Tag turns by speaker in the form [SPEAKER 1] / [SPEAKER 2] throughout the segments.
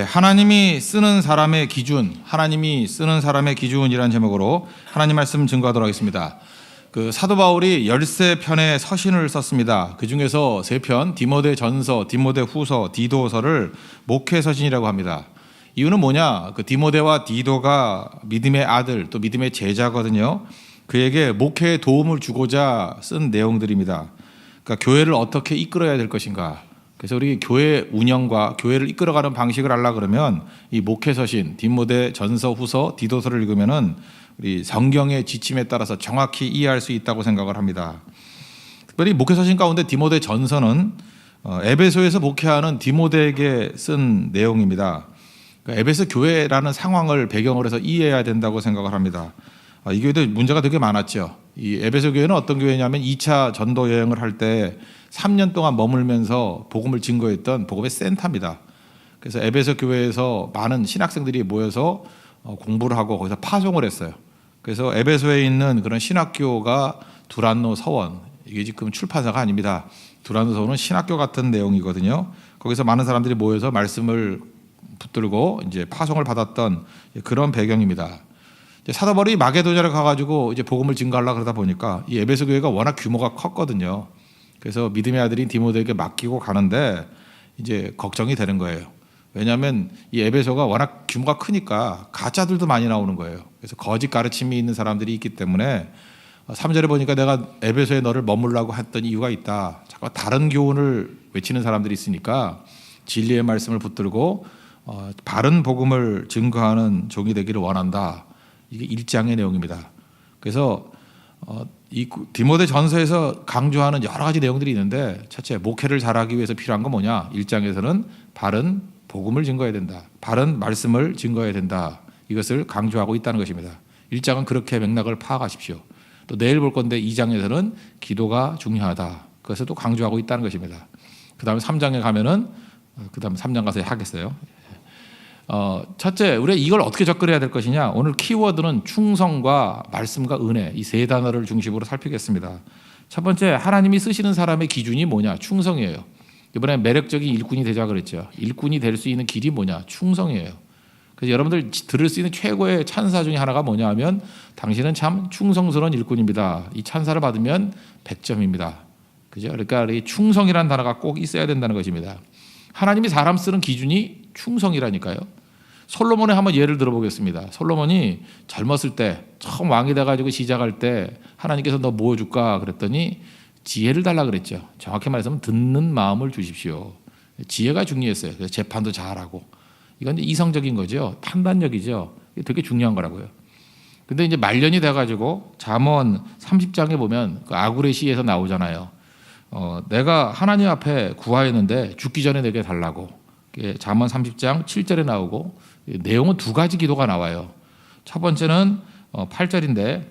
[SPEAKER 1] 하나님이 쓰는 사람의 기준, 하나님이 쓰는 사람의 기준이라는 제목으로 하나님 말씀 증거하도록 하겠습니다. 사도 바울이 13편의 서신을 썼습니다. 그 중에서 3편, 디모데전서, 디모데후서, 디도서를 목회 서신이라고 합니다. 이유는 뭐냐? 디모데와 디도가 믿음의 아들, 또 믿음의 제자거든요. 그에게 목회에 도움을 주고자 쓴 내용들입니다. 그러니까 교회를 어떻게 이끌어야 될 것인가? 그래서 우리 교회 운영과 교회를 이끌어가는 방식을 알라 그러면 이 목회서신 디모데 전서, 후서, 디도서를 읽으면은 우리 성경의 지침에 따라서 정확히 이해할 수 있다고 생각을 합니다. 특별히 목회서신 가운데 디모데 전서는 에베소에서 목회하는 디모데에게 쓴 내용입니다. 그러니까 에베소 교회라는 상황을 배경으로 해서 이해해야 된다고 생각을 합니다. 이 교회도 문제가 되게 많았죠. 이 에베소 교회는 어떤 교회냐면 2차 전도 여행을 할 때 3년 동안 머물면서 복음을 증거했던 복음의 센터입니다. 그래서 에베소 교회에서 많은 신학생들이 모여서 공부를 하고 거기서 파송을 했어요. 그래서 에베소에 있는 그런 신학교가 두란노 서원, 이게 지금 출판사가 아닙니다. 두란노 서원은 신학교 같은 내용이거든요. 거기서 많은 사람들이 모여서 말씀을 붙들고 이제 파송을 받았던 그런 배경입니다. 사도 바울이 마게도냐를 가가지고 이제 복음을 증거하려고 그러다 보니까 이 에베소 교회가 워낙 규모가 컸거든요. 그래서 믿음의 아들인 디모데에게 맡기고 가는데 이제 걱정이 되는 거예요. 왜냐하면 이 에베소가 워낙 규모가 크니까 가짜들도 많이 나오는 거예요. 그래서 거짓 가르침이 있는 사람들이 있기 때문에 3절에 보니까 내가 에베소에 너를 머물라고 했던 이유가 있다. 자꾸 다른 교훈을 외치는 사람들이 있으니까 진리의 말씀을 붙들고 바른 복음을 증거하는 종이 되기를 원한다. 이게 1장의 내용입니다. 그래서 이 디모데 전서에서 강조하는 여러 가지 내용들이 있는데 첫째, 목회를 잘하기 위해서 필요한 건 뭐냐? 1장에서는 바른 복음을 증거해야 된다. 바른 말씀을 증거해야 된다. 이것을 강조하고 있다는 것입니다. 1장은 그렇게 맥락을 파악하십시오. 또 내일 볼 건데 2장에서는 기도가 중요하다. 그것을 또 강조하고 있다는 것입니다. 그 다음에 3장에 가면은 그 다음에 3장 가서 하겠어요. 첫째, 우리가 이걸 어떻게 접근해야 될 것이냐? 오늘 키워드는 충성과 말씀과 은혜, 이 세 단어를 중심으로 살피겠습니다. 첫 번째, 하나님이 쓰시는 사람의 기준이 뭐냐? 충성이에요. 이번에 매력적인 일꾼이 되자 그랬죠. 일꾼이 될 수 있는 길이 뭐냐? 충성이에요. 그래서 여러분들 들을 수 있는 최고의 찬사 중에 하나가 뭐냐 하면 당신은 참 충성스러운 일꾼입니다. 이 찬사를 받으면 100점입니다. 그죠? 그러니까 이 충성이라는 단어가 꼭 있어야 된다는 것입니다. 하나님이 사람 쓰는 기준이 충성이라니까요. 솔로몬의 한번 예를 들어보겠습니다. 솔로몬이 젊었을 때 처음 왕이 돼가지고 시작할 때 하나님께서 너 뭐 줄까 그랬더니 지혜를 달라 그랬죠. 정확히 말해서 듣는 마음을 주십시오. 지혜가 중요했어요. 그래서 재판도 잘하고. 이건 이성적인 거죠. 판단력이죠. 이게 되게 중요한 거라고요. 근데 이제 말년이 돼가지고 잠언 30장에 보면 그 아굴의 시에서 나오잖아요. 내가 하나님 앞에 구하였는데 죽기 전에 내게 달라고. 잠언 30장 7절에 나오고 내용은 두 가지 기도가 나와요. 첫 번째는 8절인데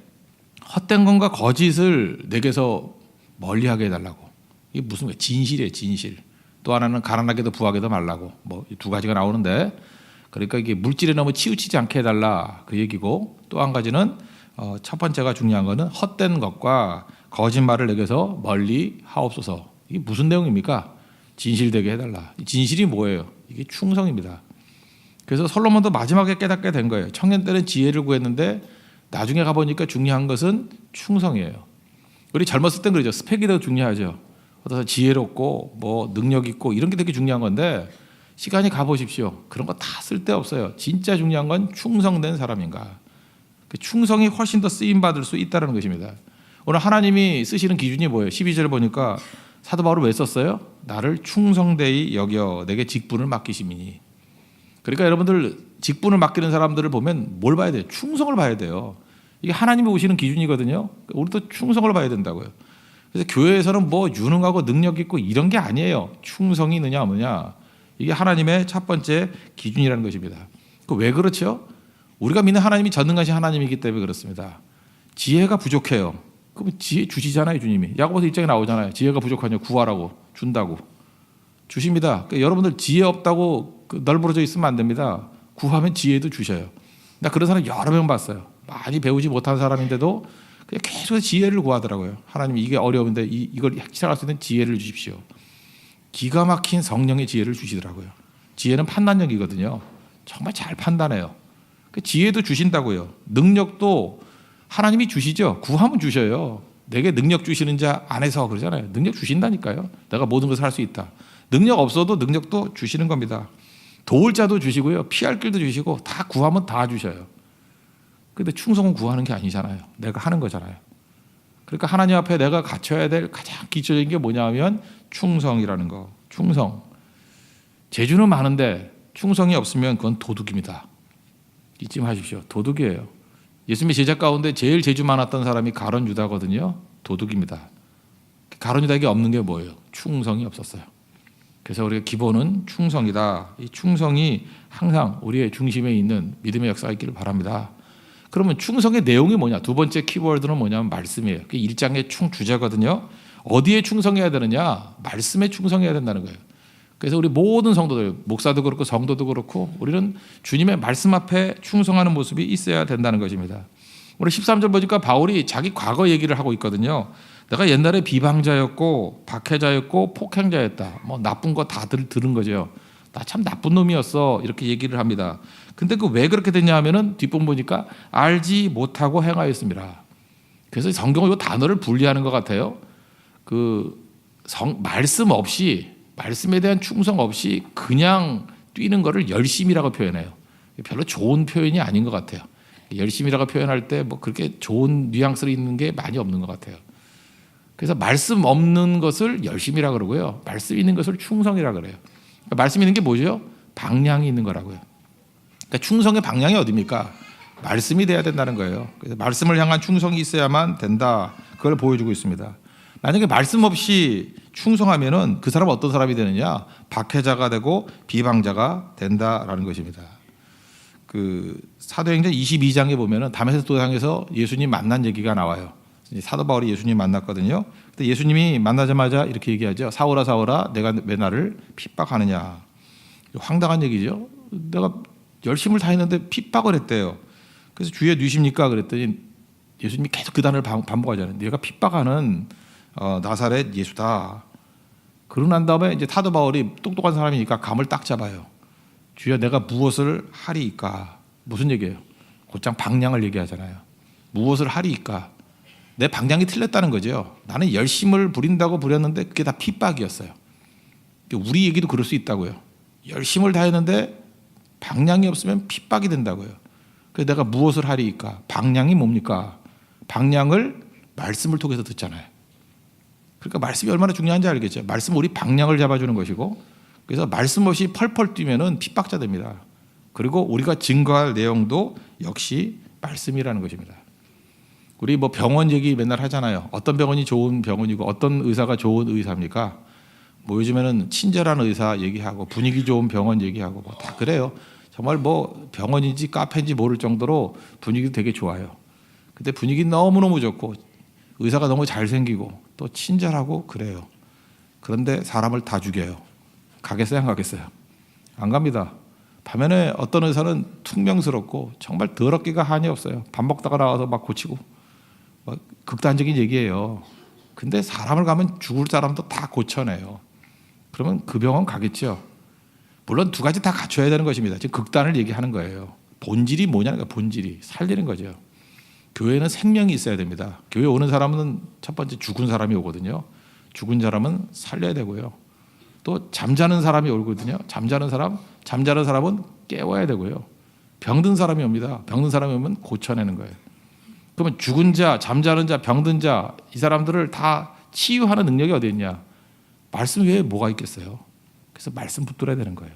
[SPEAKER 1] 헛된 것과 거짓을 내게서 멀리하게 해달라고. 이게 무슨 거예요? 진실이에요, 진실. 또 하나는 가난하게도 부하게도 말라고. 뭐 두 가지가 나오는데 그러니까 이게 물질에 너무 치우치지 않게 해달라 그 얘기고 또 한 가지는 첫 번째가 중요한 거는 헛된 것과 거짓말을 내게서 멀리 하옵소서. 이게 무슨 내용입니까? 진실되게 해달라. 진실이 뭐예요? 이게 충성입니다. 그래서 솔로몬도 마지막에 깨닫게 된 거예요. 청년 때는 지혜를 구했는데 나중에 가보니까 중요한 것은 충성이에요. 우리 젊었을 땐 그러죠. 스펙이 더 중요하죠. 어떠서 지혜롭고 뭐 능력 있고 이런 게 되게 중요한 건데 시간이 가보십시오. 그런 거 다 쓸데없어요. 진짜 중요한 건 충성된 사람인가. 그 충성이 훨씬 더 쓰임받을 수 있다는 것입니다. 오늘 하나님이 쓰시는 기준이 뭐예요? 12절 보니까 사도 바울을 왜 썼어요? 나를 충성되이 여겨 내게 직분을 맡기심이니. 그러니까 여러분들 직분을 맡기는 사람들을 보면 뭘 봐야 돼요? 충성을 봐야 돼요. 이게 하나님이 오시는 기준이거든요. 우리도 충성을 봐야 된다고요. 그래서 교회에서는 뭐 유능하고 능력 있고 이런 게 아니에요. 충성이 있느냐 없느냐. 이게 하나님의 첫 번째 기준이라는 것입니다. 왜 그렇죠? 우리가 믿는 하나님이 전능하신 하나님이기 때문에 그렇습니다. 지혜가 부족해요. 그럼 지혜 주시잖아요, 주님이. 야고보서 1장에 나오잖아요. 지혜가 부족하냐 구하라고 준다고. 주십니다. 그러니까 여러분들 지혜 없다고 널브러져 있으면 안 됩니다. 구하면 지혜도 주셔요. 나 그런 사람 여러 명 봤어요. 많이 배우지 못한 사람인데도 그냥 계속 지혜를 구하더라고요. 하나님 이게 어려운데 이걸 해결할 수 있는 지혜를 주십시오. 기가 막힌 성령의 지혜를 주시더라고요. 지혜는 판단력이거든요. 정말 잘 판단해요. 그 지혜도 주신다고요. 능력도 하나님이 주시죠. 구하면 주셔요. 내게 능력 주시는 자 안에서 그러잖아요. 능력 주신다니까요. 내가 모든 것을 할 수 있다. 능력 없어도 능력도 주시는 겁니다. 도울 자도 주시고요. 피할 길도 주시고 다 구하면 다 주셔요. 그런데 충성은 구하는 게 아니잖아요. 내가 하는 거잖아요. 그러니까 하나님 앞에 내가 갖춰야 될 가장 기초적인 게 뭐냐면 충성이라는 거. 충성. 재주는 많은데 충성이 없으면 그건 도둑입니다. 잊지 마십시오. 도둑이에요. 예수님의 제자 가운데 제일 재주 많았던 사람이 가룟 유다거든요. 도둑입니다. 가룟 유다에게 없는 게 뭐예요? 충성이 없었어요. 그래서 우리가 기본은 충성이다. 이 충성이 항상 우리의 중심에 있는 믿음의 역사가 있기를 바랍니다. 그러면 충성의 내용이 뭐냐? 두 번째 키워드는 뭐냐면 말씀이에요. 그게 1장의 주제거든요. 어디에 충성해야 되느냐? 말씀에 충성해야 된다는 거예요. 그래서 우리 모든 성도들, 목사도 그렇고 성도도 그렇고 우리는 주님의 말씀 앞에 충성하는 모습이 있어야 된다는 것입니다. 우리 13절 보니까 바울이 자기 과거 얘기를 하고 있거든요. 내가 옛날에 비방자였고 박해자였고 폭행자였다. 뭐 나쁜 거 다 들은 거죠. 나 참 나쁜 놈이었어. 이렇게 얘기를 합니다. 근데 그 왜 그렇게 됐냐 하면은 뒷부분 보니까 알지 못하고 행하였습니다. 그래서 성경은 이 단어를 분리하는 것 같아요. 말씀 없이, 말씀에 대한 충성 없이 그냥 뛰는 거를 열심이라고 표현해요. 별로 좋은 표현이 아닌 것 같아요. 열심이라고 표현할 때 뭐 그렇게 좋은 뉘앙스로 있는 게 많이 없는 것 같아요. 그래서 말씀 없는 것을 열심이라 그러고요. 말씀 있는 것을 충성이라 그래요. 그러니까 말씀 있는 게 뭐죠? 방향이 있는 거라고요. 그러니까 충성의 방향이 어디입니까? 말씀이 돼야 된다는 거예요. 그래서 말씀을 향한 충성이 있어야만 된다. 그걸 보여주고 있습니다. 만약에 말씀 없이 충성하면은 그 사람은 어떤 사람이 되느냐? 박해자가 되고 비방자가 된다라는 것입니다. 사도행전 22장에 보면은 다메섹 도상에서 예수님 만난 얘기가 나와요. 사도 바울이 예수님 만났거든요. 근데 예수님이 만나자마자 이렇게 얘기하죠. 사울아 사울아 내가 왜 나를 핍박하느냐. 황당한 얘기죠. 내가 열심을 다했는데 핍박을 했대요. 그래서 주여 누십니까? 그랬더니 예수님이 계속 그 단어를 반복하잖아요. 내가 핍박하는 나사렛 예수다. 그러고 난 다음에 이제 사도 바울이 똑똑한 사람이니까 감을 딱 잡아요. 주여 내가 무엇을 하리이까? 무슨 얘기예요? 곧장 방향을 얘기하잖아요. 무엇을 하리이까? 내 방향이 틀렸다는 거죠. 나는 열심을 부린다고 부렸는데 그게 다 핍박이었어요. 우리 얘기도 그럴 수 있다고요. 열심을 다했는데 방향이 없으면 핍박이 된다고요. 그래서 내가 무엇을 하리이까? 방향이 뭡니까? 방향을 말씀을 통해서 듣잖아요. 그러니까 말씀이 얼마나 중요한지 알겠죠. 말씀은 우리 방향을 잡아주는 것이고, 그래서 말씀 없이 펄펄 뛰면은 핍박자 됩니다. 그리고 우리가 증거할 내용도 역시 말씀이라는 것입니다. 우리 뭐 병원 얘기 맨날 하잖아요. 어떤 병원이 좋은 병원이고 어떤 의사가 좋은 의사입니까? 뭐 요즘에는 친절한 의사 얘기하고 분위기 좋은 병원 얘기하고 뭐 다 그래요. 정말 뭐 병원인지 카페인지 모를 정도로 분위기도 되게 좋아요. 근데 분위기 너무너무 좋고 의사가 너무 잘생기고 또 친절하고 그래요. 그런데 사람을 다 죽여요. 가겠어요? 안 가겠어요? 안 갑니다. 반면에 어떤 의사는 퉁명스럽고 정말 더럽기가 한이 없어요. 밥 먹다가 나와서 막 고치고 막 극단적인 얘기예요. 근데 사람을 가면 죽을 사람도 다 고쳐내요. 그러면 그 병원 가겠죠. 물론 두 가지 다 갖춰야 되는 것입니다. 지금 극단을 얘기하는 거예요. 본질이 뭐냐니까 본질이 살리는 거죠. 교회는 생명이 있어야 됩니다. 교회 오는 사람은 첫 번째 죽은 사람이 오거든요. 죽은 사람은 살려야 되고요. 또 잠자는 사람이 오거든요. 잠자는 사람은 깨워야 되고요. 병든 사람이 옵니다. 병든 사람이 오면 고쳐내는 거예요. 그러면 죽은 자, 잠자는 자, 병든 자 이 사람들을 다 치유하는 능력이 어디 있냐? 말씀 외에 뭐가 있겠어요? 그래서 말씀 붙들어야 되는 거예요.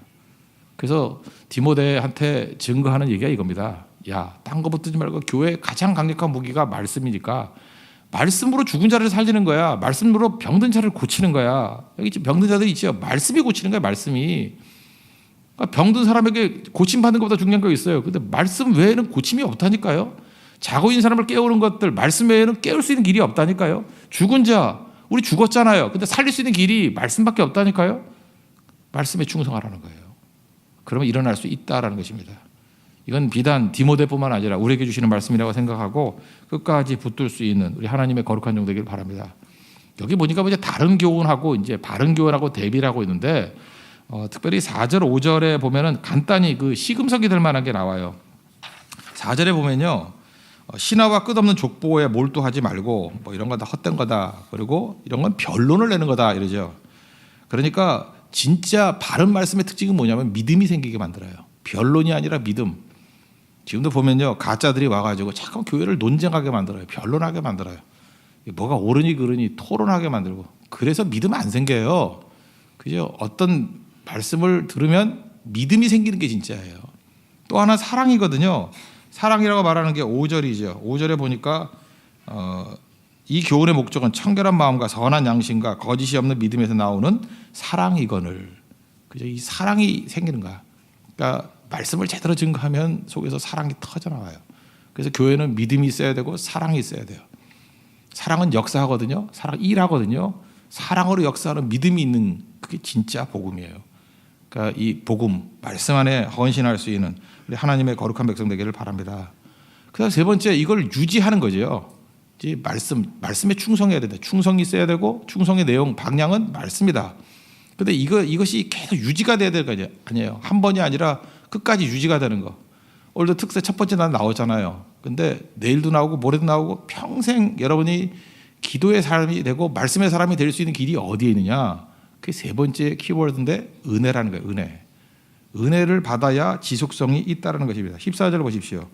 [SPEAKER 1] 그래서 디모데한테 증거하는 얘기가 이겁니다. 야, 딴 거 붙들지 말고 교회의 가장 강력한 무기가 말씀이니까 말씀으로 죽은 자를 살리는 거야. 말씀으로 병든 자를 고치는 거야. 여기 지금 병든 자들이 있죠. 말씀이 고치는 거야. 말씀이. 그러니까 병든 사람에게 고침받는 것보다 중요한 거 있어요. 근데 말씀 외에는 고침이 없다니까요. 자고 있는 사람을 깨우는 것들 말씀 외에는 깨울 수 있는 길이 없다니까요. 죽은 자 우리 죽었잖아요. 근데 살릴 수 있는 길이 말씀밖에 없다니까요. 말씀에 충성하라는 거예요. 그러면 일어날 수 있다라는 것입니다. 이건 비단 디모데뿐만 아니라 우리에게 주시는 말씀이라고 생각하고 끝까지 붙들 수 있는 우리 하나님의 거룩한 종 되길 바랍니다. 여기 보니까 이제 다른 교훈하고 이제 바른 교훈하고 대비를 하고 있는데 특별히 4절, 5절에 보면은 간단히 그 시금석이 될 만한 게 나와요. 4절에 보면요, 신하와 끝없는 족보에 몰두하지 말고 뭐 이런 거 다 헛된 거다. 그리고 이런 건 변론을 내는 거다 이러죠. 그러니까 진짜 바른 말씀의 특징은 뭐냐면 믿음이 생기게 만들어요. 변론이 아니라 믿음. 지금도 보면요, 가짜들이 와가지고 자꾸 교회를 논쟁하게 만들어요. 변론하게 만들어요. 뭐가 옳으니 그르니 토론하게 만들고. 그래서 믿음 안 생겨요. 그죠? 어떤 말씀을 들으면 믿음이 생기는 게 진짜예요. 또 하나 사랑이거든요. 사랑이라고 말하는 게 5절이죠. 5절에 보니까 이 교훈의 목적은 청결한 마음과 선한 양심과 거짓이 없는 믿음에서 나오는 사랑이거늘. 그죠? 이 사랑이 생기는 거야. 그러니까 말씀을 제대로 증거하면 속에서 사랑이 터져 나와요. 그래서 교회는 믿음이 있어야 되고 사랑이 있어야 돼요. 사랑은 역사하거든요. 사랑 일하거든요. 사랑으로 역사하는 믿음이 있는 그게 진짜 복음이에요. 그러니까 이 복음 말씀 안에 헌신할 수 있는 우리 하나님의 거룩한 백성 되기를 바랍니다. 그래서 세 번째 이걸 유지하는 거죠. 이제 말씀에 충성해야 된다. 충성이 있어야 되고 충성의 내용 방향은 말씀이다. 근데 이것이 계속 유지가 돼야 될 거 아니에요. 한 번이 아니라 끝까지 유지가 되는 거. 오늘도 특세 첫 번째 날 나오잖아요. 근데 내일도 나오고 모레도 나오고 평생 여러분이 기도의 사람이 되고 말씀의 사람이 될 수 있는 길이 어디에 있느냐? 그게 세 번째 키워드인데 은혜라는 거예요. 은혜. 은혜를 받아야 지속성이 있다는 것입니다. 14절 보십시오.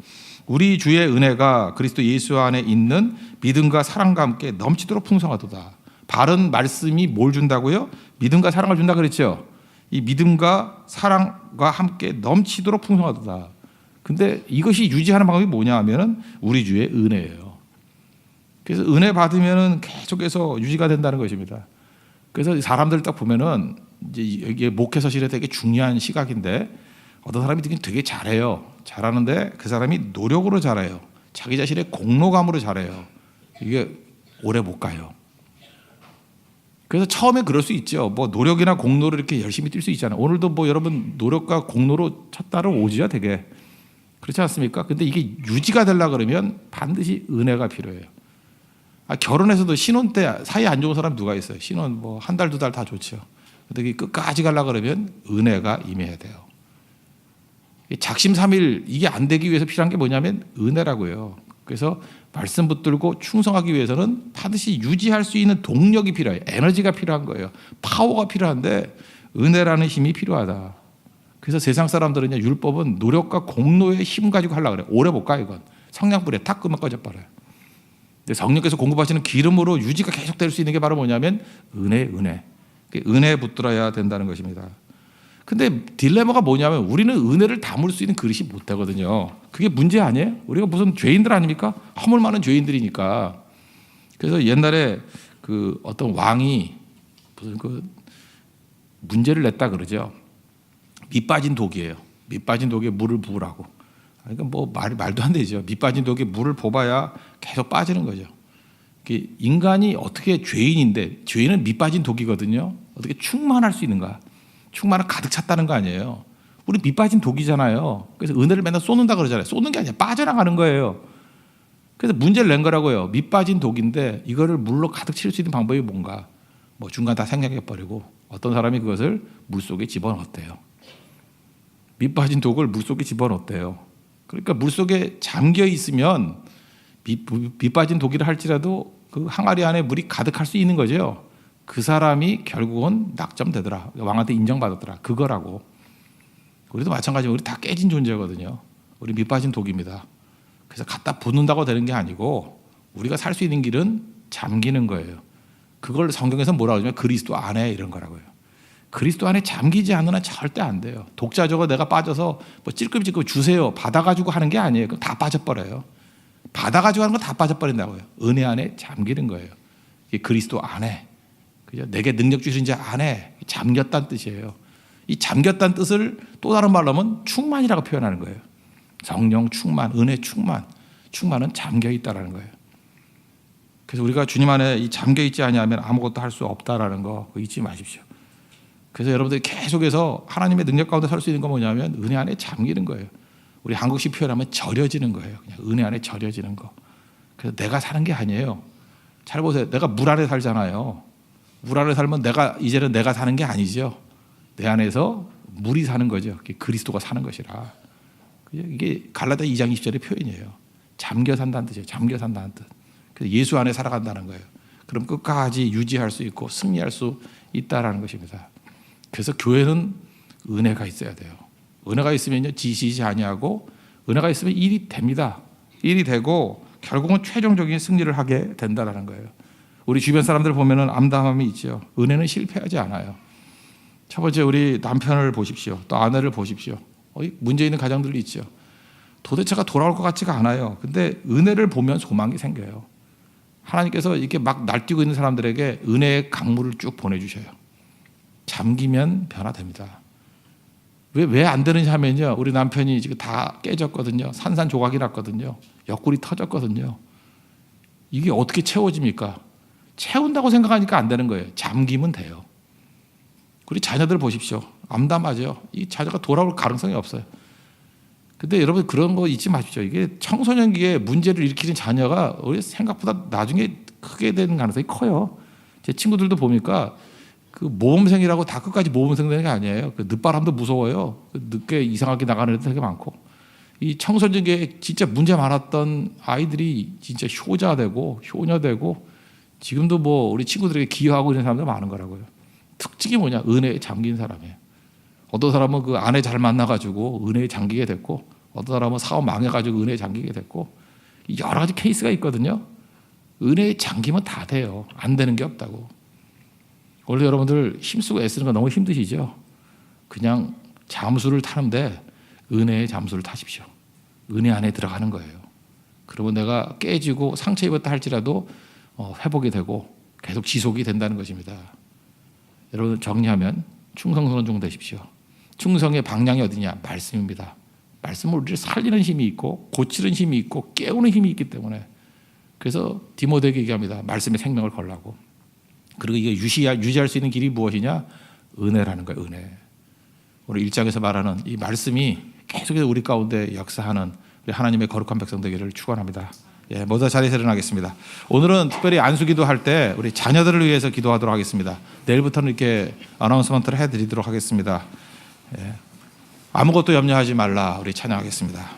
[SPEAKER 1] 우리 주의 은혜가 그리스도 예수 안에 있는 믿음과 사랑과 함께 넘치도록 풍성하도다. 바른 말씀이 뭘 준다고요? 믿음과 사랑을 준다 그랬죠. 이 믿음과 사랑과 함께 넘치도록 풍성하도다. 근데 이것이 유지하는 방법이 뭐냐 하면은 우리 주의 은혜예요. 그래서 은혜 받으면은 계속해서 유지가 된다는 것입니다. 그래서 사람들 딱 보면은 이제 이게 목회서실에 되게 중요한 시각인데 어떤 사람이 되게 잘해요. 잘하는데 그 사람이 노력으로 잘해요. 자기 자신의 공로감으로 잘해요. 이게 오래 못 가요. 그래서 처음에 그럴 수 있죠. 뭐 노력이나 공로로 이렇게 열심히 뛸 수 있잖아요. 오늘도 뭐 여러분 노력과 공로로 첫 달을 오지요, 되게. 그렇지 않습니까? 근데 이게 유지가 되려고 그러면 반드시 은혜가 필요해요. 결혼해서도 신혼 때 사이 안 좋은 사람 누가 있어요? 신혼 뭐 한 달, 두 달 다 좋죠. 근데 끝까지 가려고 그러면 은혜가 임해야 돼요. 작심삼일 이게 안 되기 위해서 필요한 게 뭐냐면 은혜라고요. 그래서 말씀 붙들고 충성하기 위해서는 반드시 유지할 수 있는 동력이 필요해요. 에너지가 필요한 거예요. 파워가 필요한데 은혜라는 힘이 필요하다. 그래서 세상 사람들은 율법은 노력과 공로의 힘 가지고 하려고 그래요. 오래 못 가 이건. 성냥불에 탁 끄면 꺼져버려요. 근데 성령께서 공급하시는 기름으로 유지가 계속 될 수 있는 게 바로 뭐냐면 은혜. 은혜에 붙들어야 된다는 것입니다. 근데 딜레마가 뭐냐면 우리는 은혜를 담을 수 있는 그릇이 못 되거든요. 그게 문제 아니에요? 우리가 무슨 죄인들 아닙니까? 허물 많은 죄인들이니까. 그래서 옛날에 그 어떤 왕이 무슨 그 문제를 냈다 그러죠. 밑 빠진 독이에요. 밑 빠진 독에 물을 부으라고. 그러니까 뭐 말도 안 되죠. 밑 빠진 독에 물을 부어봐야 계속 빠지는 거죠. 인간이 어떻게 죄인인데 죄인은 밑 빠진 독이거든요. 어떻게 충만할 수 있는가? 충만은 가득 찼다는 거 아니에요. 우리 밑 빠진 독이잖아요. 그래서 은혜를 맨날 쏟는다 그러잖아요. 쏟는 게 아니라 빠져나가는 거예요. 그래서 문제를 낸 거라고요. 밑 빠진 독인데 이거를 물로 가득 채울 수 있는 방법이 뭔가? 뭐 중간 다 생략해버리고 어떤 사람이 그것을 물속에 집어넣었대요. 밑 빠진 독을 물속에 집어넣었대요. 그러니까 물속에 잠겨 있으면 밑 빠진 독이라 할지라도 그 항아리 안에 물이 가득할 수 있는 거죠. 그 사람이 결국은 낙점되더라. 왕한테 인정받았더라. 그거라고. 우리도 마찬가지로 우리 다 깨진 존재거든요. 우리 밑 빠진 독입니다. 그래서 갖다 붓는다고 되는 게 아니고 우리가 살 수 있는 길은 잠기는 거예요. 그걸 성경에서 뭐라고 하냐면 그리스도 안에 이런 거라고요. 그리스도 안에 잠기지 않는 한 절대 안 돼요. 독자 저거 내가 빠져서 뭐 찔끔찔끔 주세요. 받아가지고 하는 게 아니에요. 그럼 다 빠져버려요. 받아가지고 하는 건 다 빠져버린다고요. 은혜 안에 잠기는 거예요. 이게 그리스도 안에. 그죠? 내게 능력 주신 자 안에 잠겼다는 뜻이에요. 이 잠겼다는 뜻을 또 다른 말로 하면 충만이라고 표현하는 거예요. 성령 충만, 은혜 충만. 충만은 잠겨 있다라는 거예요. 그래서 우리가 주님 안에 이 잠겨 있지 아니하면 아무것도 할 수 없다라는 거 잊지 마십시오. 그래서 여러분들이 계속해서 하나님의 능력 가운데 살 수 있는 건 뭐냐면 은혜 안에 잠기는 거예요. 우리 한국식 표현하면 절여지는 거예요. 그냥 은혜 안에 절여지는 거. 그래서 내가 사는 게 아니에요. 잘 보세요. 내가 물 안에 살잖아요. 물 안에 살면 이제는 내가 사는 게 아니죠. 내 안에서 물이 사는 거죠. 그리스도가 사는 것이라. 이게 갈라디아 2장 20절의 표현이에요. 잠겨 산다는 뜻이에요. 잠겨 산다는 뜻. 그래서 예수 안에 살아간다는 거예요. 그럼 끝까지 유지할 수 있고 승리할 수 있다라는 것입니다. 그래서 교회는 은혜가 있어야 돼요. 은혜가 있으면요 지시지 아니하고 은혜가 있으면 일이 됩니다. 일이 되고 결국은 최종적인 승리를 하게 된다라는 거예요. 우리 주변 사람들 보면은 암담함이 있죠. 은혜는 실패하지 않아요. 첫 번째 우리 남편을 보십시오. 또 아내를 보십시오. 문제 있는 가정들이 있죠. 도대체가 돌아올 것 같지가 않아요. 근데 은혜를 보면 소망이 생겨요. 하나님께서 이렇게 막 날뛰고 있는 사람들에게 은혜의 강물을 쭉 보내주셔요. 잠기면 변화됩니다. 왜 안 되는지 하면요. 우리 남편이 지금 다 깨졌거든요. 산산조각이 났거든요. 옆구리 터졌거든요. 이게 어떻게 채워집니까? 채운다고 생각하니까 안 되는 거예요. 잠기면 돼요. 우리 자녀들 보십시오. 암담하죠. 이 자녀가 돌아올 가능성이 없어요. 근데 여러분 그런 거 잊지 마십시오. 이게 청소년기에 문제를 일으키는 자녀가 우리 생각보다 나중에 크게 되는 가능성이 커요. 제 친구들도 보니까 그 모범생이라고 다 끝까지 모범생 되는 게 아니에요. 그 늦바람도 무서워요. 늦게 이상하게 나가는 애들 되게 많고. 이 청소년기에 진짜 문제 많았던 아이들이 진짜 효자되고 효녀되고 지금도 뭐 우리 친구들에게 기여하고 있는 사람들 많은 거라고요. 특징이 뭐냐? 은혜에 잠긴 사람이에요. 어떤 사람은 그 아내 잘 만나가지고 은혜에 잠기게 됐고, 어떤 사람은 사업 망해가지고 은혜에 잠기게 됐고, 여러 가지 케이스가 있거든요. 은혜에 잠기면 다 돼요. 안 되는 게 없다고. 원래 여러분들 힘쓰고 애쓰는 거 너무 힘드시죠? 그냥 잠수를 타는데 은혜의 잠수를 타십시오. 은혜 안에 들어가는 거예요. 그러면 내가 깨지고 상처 입었다 할지라도 회복이 되고 계속 지속이 된다는 것입니다. 여러분 정리하면 충성스러운 되십시오. 충성의 방향이 어디냐? 말씀입니다. 말씀은 우리를 살리는 힘이 있고 고치는 힘이 있고 깨우는 힘이 있기 때문에 그래서 디모데에게 얘기합니다. 말씀의 생명을 걸라고. 그리고 이게 유지할 수 있는 길이 무엇이냐? 은혜라는 거예요. 은혜. 오늘 1장에서 말하는 이 말씀이 계속해서 우리 가운데 역사하는 우리 하나님의 거룩한 백성 되기를 축원합니다. 예, 모두 자리에서 일어나겠습니다. 오늘은 특별히 안수기도 할 때 우리 자녀들을 위해서 기도하도록 하겠습니다. 내일부터는 이렇게 어나운스먼트를 해드리도록 하겠습니다. 예, 아무것도 염려하지 말라 우리 찬양하겠습니다.